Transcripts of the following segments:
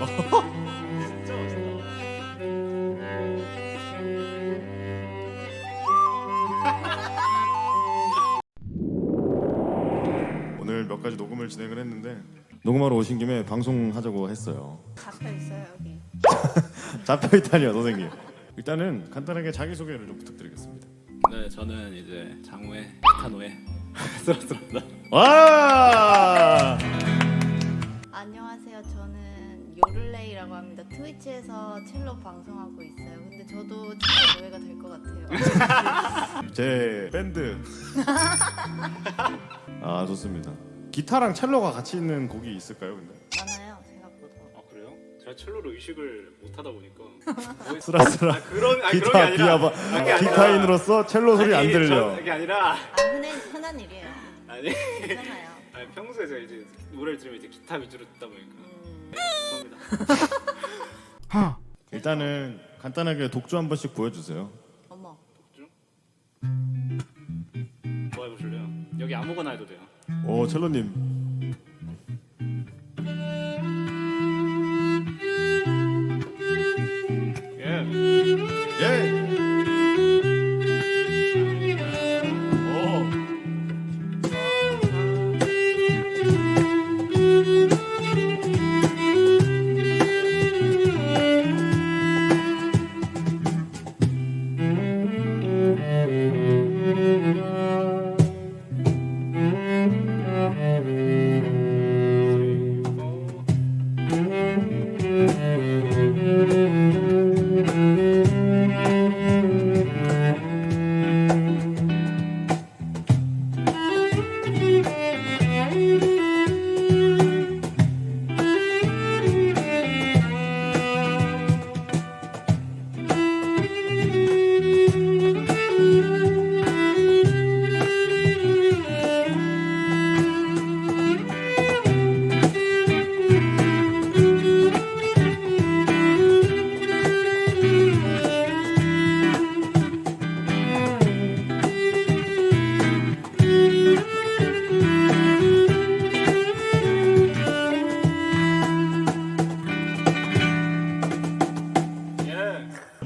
진짜 멋있다. 오늘 몇 가지 녹음을 진행을 했는데 녹음하러 오신 김에 방송하자고 했어요. 잡혀 있어요 여기. 잡혀있다니요 선생님. 일단은 간단하게 자기소개를 좀 부탁드리겠습니다. 네, 저는 이제 장우의 기타노의 쓰라쓰라입니다. 와! 안녕하세요. 저는 요를레이라고 합니다. 트위치에서 첼로 방송하고 있어요. 근데 저도 첼로 노예가 될 것 같아요. 제 밴드. 아 좋습니다. 기타랑 첼로가 같이 있는 곡이 있을까요? 근데 많아요 생각보다. 아 그래요? 제가 첼로로 의식을 못 하다 보니까 쓰라쓰라. 그런 그런 게 기타 아니라 비아바 그게 아니라 기타인으로서 첼로 소리 안 들려. 그게 아니라 흔한 일이에요. 아니 괜찮아요. 아니 평소에 제가 이제 노래를 들으면 이제 기타 위주로 듣다 보니까 죄송합니다. 일단은 간단하게 독주 한 번씩 보여주세요. 어머. 뭐 해보실래요? 여기 아무거나 해도 돼요. 오 첼로님. 예. 예. 오.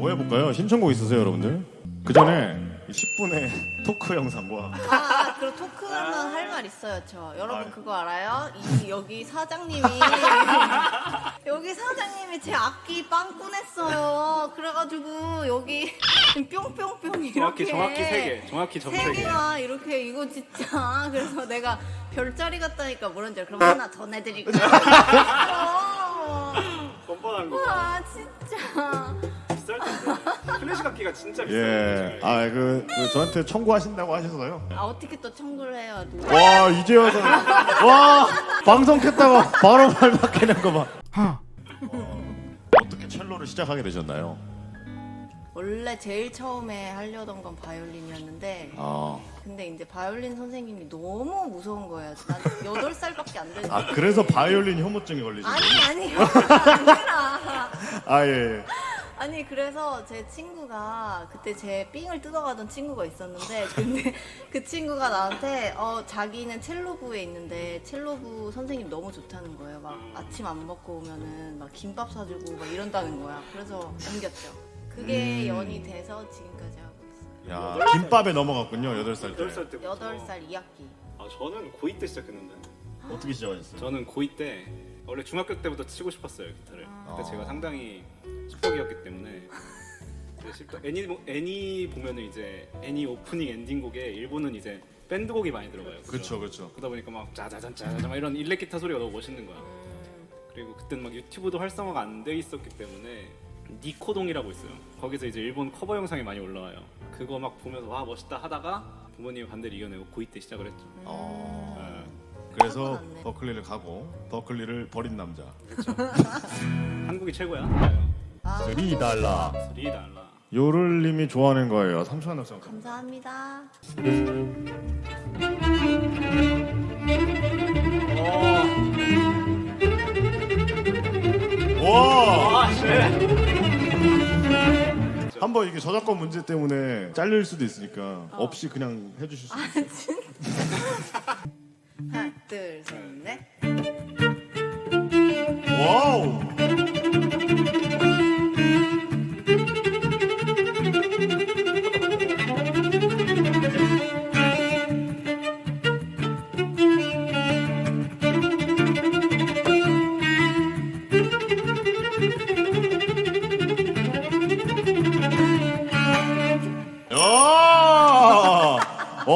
뭐 해볼까요? 신청곡 있으세요 여러분들? 그 전에 10분의 토크 영상과 그리고 토크는 할 말 있어요. 저 여러분 그거 알아요? 여기 사장님이 여기 사장님이 제 악기 빵 꺼냈어요. 그래가지고 여기 뿅뿅뿅 이렇게 정확히 3개. 정확히 점 3개. 3개가 이렇게 이거 진짜 그래서 내가 별자리 같다니까 뭐라는지 알아? 그럼 하나 전해드리고 뻔뻔한 거. 와 진짜 비쌀 텐데. 클래식 악기가 진짜 비싸요. 예. 그 저한테 청구하신다고 하셔서요. 어떻게 또 청구를 해요? 와 이제 와서 와 방송 켰다가 바로 말 박히는 거 봐. 어떻게 첼로를 시작하게 되셨나요? 원래 제일 처음에 하려던 건 바이올린이었는데 근데 이제 바이올린 선생님이 너무 무서운 거예요. 난 8살밖에 안 됐는데. 아 그래서 바이올린 혐오증이 걸리셨어요? 아니요. 아니라. 아 예. 아니 그래서 제 친구가 그때 제 삥을 뜯어가던 친구가 있었는데 근데 그 친구가 나한테 자기는 첼로부에 있는데 첼로부 선생님 너무 좋다는 거예요. 막 아침 안 먹고 오면은 막 김밥 사주고 막 이런다는 거야. 그래서 옮겼죠. 그게 연이 돼서 지금까지 하고 있어요. 야 김밥에 넘어갔군요 8살 때. 8살 때부터. 8살 2학기. 아 저는 고2 때 시작했는데. 어떻게 시작하셨어요? 저는 고2 때 원래 중학교 때부터 치고 싶었어요 기타를. 그때 제가 상당히 십덕이었기 때문에 이제 애니 보면은 이제 애니 오프닝 엔딩곡에 일본은 이제 밴드곡이 많이 들어가요. 그렇죠 그렇죠. 그러다 보니까 막 짜자잔 짜자잔 막 이런 일렉 기타 소리가 너무 멋있는 거야. 그리고 그때는 막 유튜브도 활성화가 안 돼 있었기 때문에 니코동이라고 있어요. 거기서 이제 일본 커버 영상이 많이 올라와요. 그거 막 보면서 와 멋있다 하다가 부모님 반대를 이겨내고 고2 때 시작을 했죠. 그래서 사고 났네. 버클리를 가고 버클리를 버린 남자. 한국이 최고야. $3 $3. 요를님이 좋아하는 거예요. 3천 원 생각. 감사합니다. 와! 아, 쉣! 한번 이게 저작권 문제 때문에 잘릴 수도 있으니까 없이 그냥 해주실 수 있어요. 하나, 둘, 셋, 넷. 와우!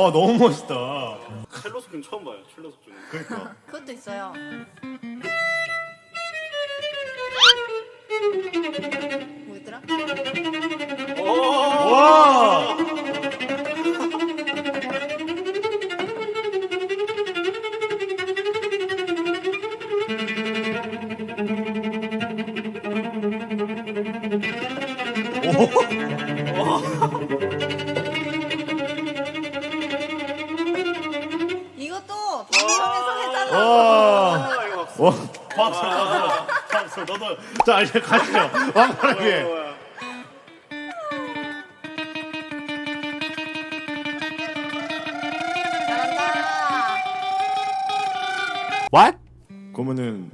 와 너무 멋있다. 첼로 속중 처음 봐요. 첼로 속중. 그러니까. 그것도 있어요. 뭐였더라? 와. 이것도 방송에서 해달라고. 와. 아 이거 박수. 와. 박수. 너도. 자 이제 가시죠. 왕관에게. 잘한다. What? 그러면은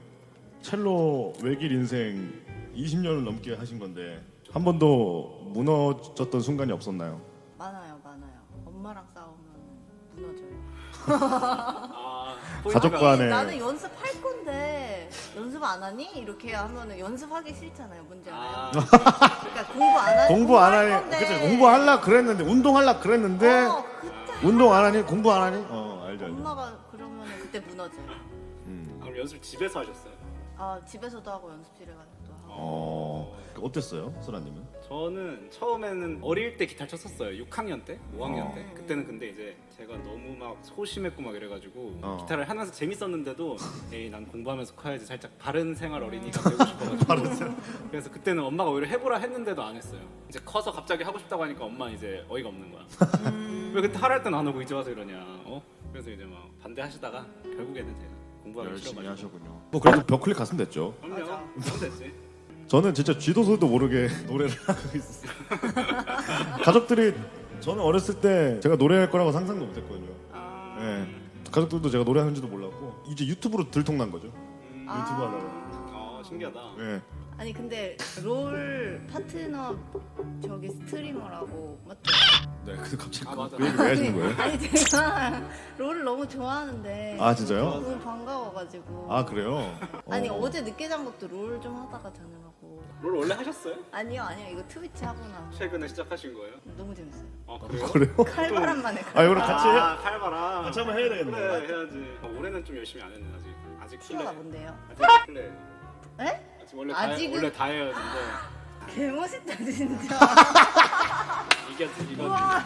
첼로 외길 인생 20년을 넘게 하신 건데 한 번도 무너졌던 순간이 없었나요? 많아요. 엄마랑 싸우면 무너져요. 아, 가족과 포인트가- 네. 나는 연습할 건데 연습 안 하니? 이렇게 하면은 연습하기 싫잖아요. 뭔지 알아요? 아, 그러니까 공부 안 하니? 공부 안 공부할 하니? 건데. 그치 공부하려 그랬는데 운동하려 그랬는데 그때 운동 안 하니? 공부 안 하니? 알죠. 엄마가 그러면 그때 무너져요. 그럼 연습 집에서 하셨어요? 아 집에서도 하고 연습실에 가서도 하고. 어땠어요, 소라님은? 저는 처음에는 어릴 때 기타 쳤었어요. 6학년 때, 5학년 때. 그때는 근데 이제 제가 너무 막 소심했고 막 이래가지고 기타를 하면서 재밌었는데도 에이 난 공부하면서 커야지 살짝 바른 생활 어린이가 되고 싶어가지고 그래서 그때는 엄마가 오히려 해보라 했는데도 안 했어요. 이제 커서 갑자기 하고 싶다고 하니까 엄마 이제 어이가 없는 거야. 왜 그때 하라 할 땐 안 하고 이제 와서 이러냐. 그래서 이제 막 반대하시다가 결국에는 제가 공부하기 열심히 싫어가지고. 하셨군요. 뭐 그래도 벽클릭 갔으면 됐죠. 그럼요. 맞아. 그럼 됐지. 저는 진짜 쥐도 소리도 모르게 노래를 하고 있었어요. 가족들이 저는 어렸을 때 제가 노래할 거라고 상상도 못했거든요. 아, 네. 가족들도 제가 노래하는지도 몰랐고 이제 유튜브로 들통난 거죠. 유튜브 하다가. 신기하다. 네. 아니 근데 롤 파트너 저기 스트리머라고 맞죠? 네. 근데 갑자기 맞아. 그 얘기 왜 하시는 거예요? 아니 제가 롤을 너무 좋아하는데 아 진짜요? 너무 반가워가지고. 아 그래요? 아니 어제 늦게 잔 것도 롤 좀 하다가 자느라고. 롤 원래 하셨어요? 아니요 이거 트위치 하고 나 최근에 시작하신 거예요? 너무 재밌어요. 아 그래요? 그래요? 칼바람만 해. 아 이거를 같이 해. 칼바람. 같이 한번 해야 되겠네. 그래 해야지. 올해는 좀 열심히 안 했네 아직 키워가 뭔데요? 아직 플레이. 에? 아직 원래 아직은? 원래 다 해야 되는데 개멋있다 진짜. 이거 와.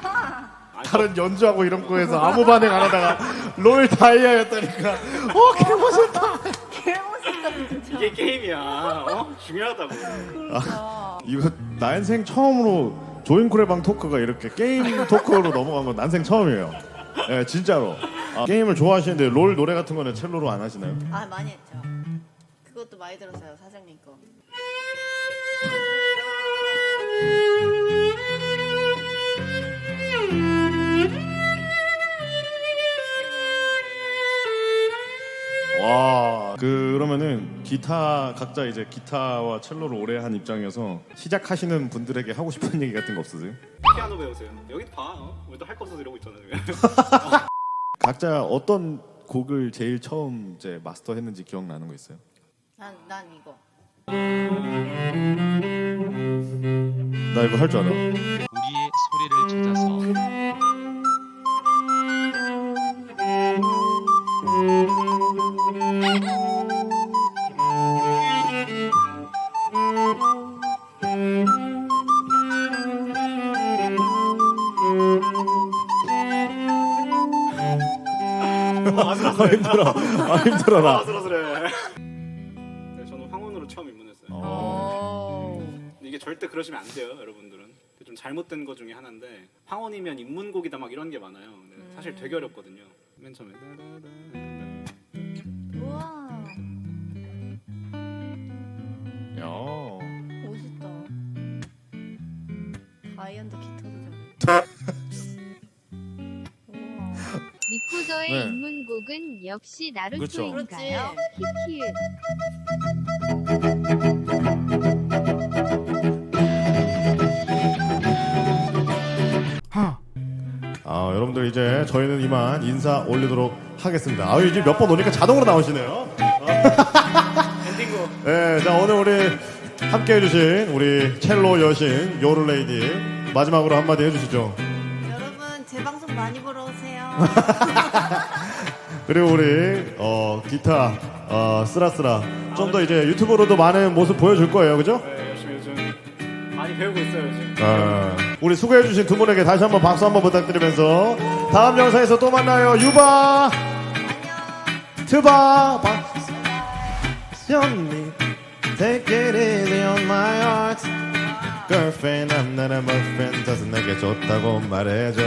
다른 연주하고 이런 거에서 아무 반응 안 하다가 롤 다이아였다니까. 개멋있다. 개멋있다 진짜. 이게 게임이야. 중요하다고. 그러니까. 이거 난생 처음으로 조인쿠레방 토크가 이렇게 게임 토크로 넘어간 건 난생 처음이에요. 네, 진짜로. 게임을 좋아하시는데 롤 노래 같은 거는 첼로로 안 하시나요? 아 많이 했죠. 그것도 많이 들었어요 사장님 거. 와, 그러면은 기타 각자 이제 기타와 첼로를 오래 한 입장에서 시작하시는 분들에게 하고 싶은 얘기 같은 거 없으세요? 피아노 배우세요. 여기 봐. 우리도 할 거 없어서 이러고 있잖아 지금. 각자 어떤 곡을 제일 처음 이제 마스터했는지 기억나는 거 있어요? 난 이거. 나 이거 할 줄 알아. 우리의 소리를 찾아서 힘들어. 힘들어라. 아슬아슬해. 네, 저는 황혼으로 처음 입문했어요. 이게 절대 그러시면 안 돼요, 여러분들은. 좀 잘못된 거 중에 하나인데 황혼이면 입문곡이다 막 이런 게 많아요. 근데 사실 되게 어렵거든요. 맨 처음에 우와 야. 멋있다. 바이언드 기타도 잘. 우와. 리코더의 네. 입문곡은 역시 그렇죠. 나루토인가요? 키키읓. 여러분들 이제 저희는 이만 인사 올리도록 하겠습니다. 이제 몇 번 오니까 자동으로 나오시네요. 엔딩곡. 네, 자 오늘 우리 함께 해주신 우리 첼로 여신 요르레이디 마지막으로 한마디 해주시죠. 여러분 제 방송 많이 보러 오세요. 그리고 우리 기타 쓰라쓰라 좀 더 이제 유튜브로도 많은 모습 보여줄 거예요, 그죠? 네, 열심히 요즘 많이 배우고 있어요 요즘. 우리 수고해주신 두 분에게 다시 한번 박수 한번 부탁드리면서 다음 영상에서 또 만나요. 유바, 트바, 박연미, take it easy on my heart. Girlfriend, I'm not a boyfriend. 자서 내게 좋다고 말해줘.